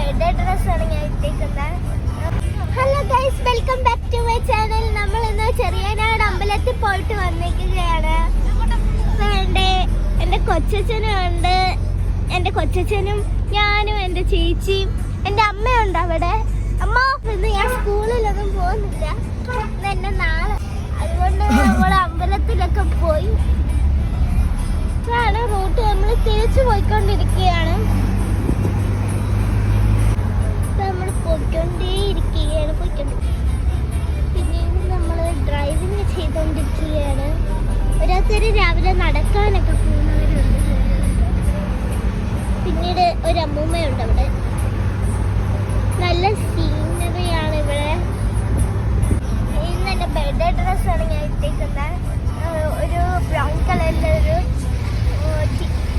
Birthday ഡ്രസ്സാണ് ഞാൻ ഇട്ടേക്കുന്നത്. Hello guys, welcome back to my channel. നമ്മൾ ഇന്ന് ചെറിയനാട് അമ്പലത്തിൽ പോയിട്ട് വന്നിരിക്കുകയാണ്. എൻ്റെ കൊച്ചച്ഛനും ഉണ്ട്. എൻ്റെ കൊച്ചച്ഛനും ഞാനും എൻ്റെ ചേച്ചിയും എൻ്റെ അമ്മയുണ്ട് അവിടെ. അമ്മ ഇന്ന് ഞാൻ സ്കൂളിലൊന്നും പോകുന്നില്ല, ഇന്ന് എൻ്റെ നാളെ. അതുകൊണ്ട് നമ്മൾ അമ്പലത്തിലൊക്കെ പോയി റൂട്ട് നമ്മൾ തിരിച്ചു പോയിക്കൊണ്ടിരിക്കുകയാണ്. നമ്മൾ പോയിക്കൊണ്ടേയിരിക്കുകയാണ്. പിന്നീട് നമ്മൾ ഡ്രൈവിങ് ചെയ്തുകൊണ്ടിരിക്കുകയാണ്. ഓരോരുത്തർ രാവിലെ നടക്കാനൊക്കെ പോകുന്നവരുണ്ട്. പിന്നീട് ഒരു അമ്മൂമ്മയുണ്ട് അവിടെ. നല്ല സീനറിയാണ് ഇവിടെ. ഇന്ന് എൻ്റെ ബർത്ത്ഡേ ഡ്രസ്സാണ് ഞാൻ ഇട്ടേക്കുന്നത്. ഒരു ബ്രൗൺ കളറിലൊരു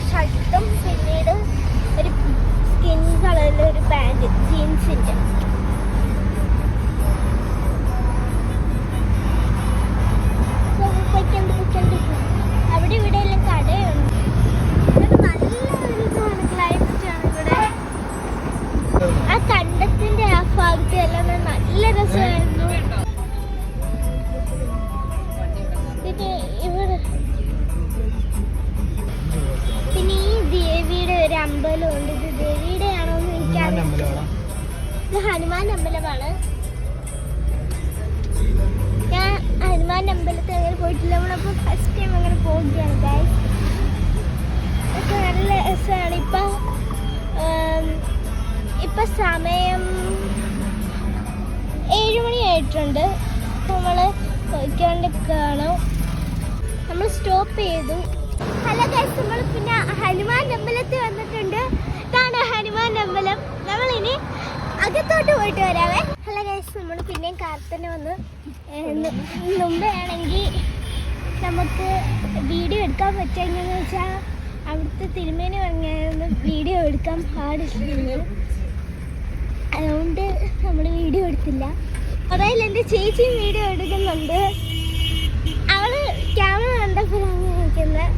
ഷർട്ടും പിന്നീട് ഒരു സ്കിൻ കളറിലൊരു പാൻറ് ജീൻസിൻ്റെ. അവിടെ ഇവിടെ എല്ലാം കടയുണ്ട്. നല്ലൊരു ക്ലൈമറ്റാണ് ഇവിടെ. ആ കണ്ടത്തിന്റെ ആ ഭാഗത്ത് എല്ലാം നല്ല രസമായിരുന്നു. പിന്നെ ഈ ദേവിയുടെ ഒരു അമ്പലമുണ്ട്. ഇത് ദേവിയുടെ ആണോന്ന് എനിക്കറിയില്ല. ഇത് ഹനുമാൻ അമ്പലമാണ്. ഞാൻ ഹനുമാൻ അമ്പലത്തിൽ അങ്ങനെ പോയിട്ടില്ല. നമ്മളപ്പോൾ ഫസ്റ്റ് ടൈം അങ്ങനെ പോവുകയാണ് ഗൈസ്. ഒക്കെ നല്ല രസമാണ്. ഇപ്പം സമയം 7 മണിയായിട്ടുണ്ട്. നമ്മൾ പോയിക്കൊണ്ടിരിക്കുകയാണ്. നമ്മൾ സ്റ്റോപ്പ് ചെയ്തു. ഹലോ ഗൈസ്, നമ്മൾ പിന്നെ ഹനുമാൻ അമ്പലത്തിൽ വന്നിട്ടുണ്ട്. ഇതാണ് ഹനുമാൻ അമ്പലം. നമ്മളിനി അകത്തോട്ട് പോയിട്ട് വരാവേ. ഹലോ ഗൈസ്, നമ്മൾ പിന്നെയും കാർത്തന്നെ വന്ന്. മുമ്പേ ആണെങ്കിൽ നമുക്ക് വീഡിയോ എടുക്കാൻ പറ്റുമെന്ന് വെച്ചാൽ അവിടുത്തെ തിരുമേനി പറഞ്ഞായിരുന്നു വീഡിയോ എടുക്കാൻ പാടില്ല. അതുകൊണ്ട് നമ്മൾ വീഡിയോ എടുത്തില്ല. അതായത് എൻ്റെ ചേച്ചിയും വീഡിയോ എടുക്കുന്നുണ്ട്. അവള് ക്യാമറ കണ്ടപ്പോഴാണ് നിൽക്കുന്നത്.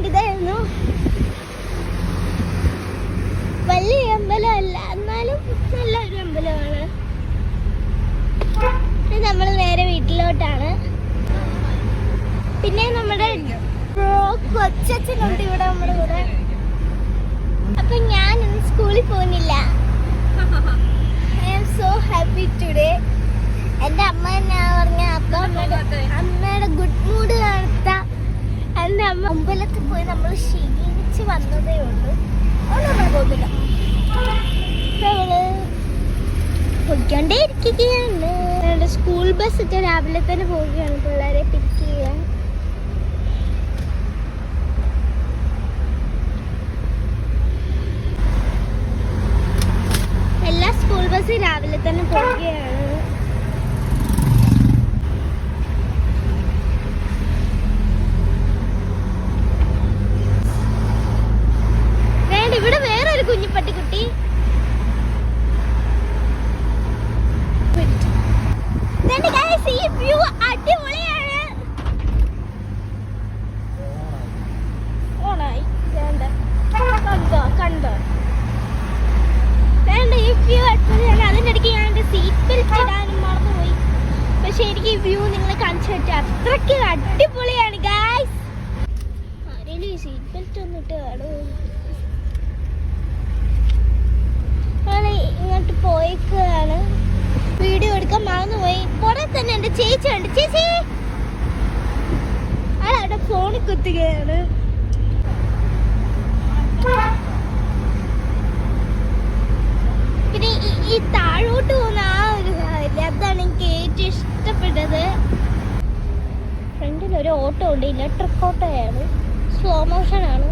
ഇതായിരുന്നു. വലിയ അമ്പലമല്ല, എന്നാലും നല്ലൊരു അമ്പലമാണ്. നമ്മൾ നേരെ വീട്ടിലോട്ടാണ്. പിന്നെ നമ്മുടെ കൊച്ചച്ഛനുണ്ട് ഇവിടെ നമ്മുടെ കൂടെ. അപ്പൊ ഞാൻ ഇന്ന് സ്കൂളിൽ പോകുന്നില്ല. I am so happy today. എൻ്റെ അമ്മ എന്നാ പറഞ്ഞ അപ്പൊ അമ്മയുടെ ഗുഡ് മൂഡ് കാണത്താം. എൻ്റെ അമ്മ അമ്പലത്തിൽ പോയി നമ്മൾ ക്ഷീണിച്ച് വന്നതേ ഉള്ളൂ. നമ്മൾ പോകുന്നില്ല. നമ്മള് പോയിക്കൊണ്ടേ ഇരിക്കുകയാണ്. സ്കൂൾ ബസ് ഒക്കെ രാവിലെ തന്നെ പോവുകയാണ് പിള്ളേരെ പിക്ക് ചെയ്യാൻ. എല്ലാ സ്കൂൾ ബസ് രാവിലെ തന്നെ പോവുകയാണ്. ഇവിടെ വേറൊരു കുഞ്ഞിപ്പട്ടിക്കുട്ടി. ഈ വ്യൂ അടിപൊളിയാണ്. ഓണായി കണ്ടോ വേണ്ട. ഈ വ്യൂ അടിപൊളിയാണ്. അതിൻ്റെ ഇടയ്ക്ക് ഞാൻ എൻ്റെ സീറ്റ് ബെൽറ്റ് ഇടാനും മറന്നുപോയി. പക്ഷെ എനിക്ക് ഈ വ്യൂ നിങ്ങളെ കാണിച്ചു പറ്റും. അത്രയ്ക്ക് അടിപൊളിയാണ് ഗായ്സ്. ആരെങ്കിലും ഈ സീറ്റ് ബെൽറ്റ് ഒന്നിട്ട് കാണുമോ? ഇങ്ങോട്ട് പോയിക്കാണ്. വീഡിയോ എടുക്കാൻ മറന്നുപോയി. പുറേ തന്നെ എൻ്റെ ചേച്ചി ഉണ്ട്. ചേച്ചി അവിടെ ഫോണിൽ കുത്തുകയാണ്. പിന്നെ ഈ താഴോട്ട് പോകുന്ന ആ ഒരു കാര്യം, അതാണ് എനിക്ക് ഏറ്റവും ഇഷ്ടപ്പെട്ടത്. ഫ്രണ്ടിൽ ഒരു ഓട്ടോ ഉണ്ട്. ഇലക്ട്രിക് ഓട്ടോയാണ്. സ്ലോ മോഷൻ ആണ്.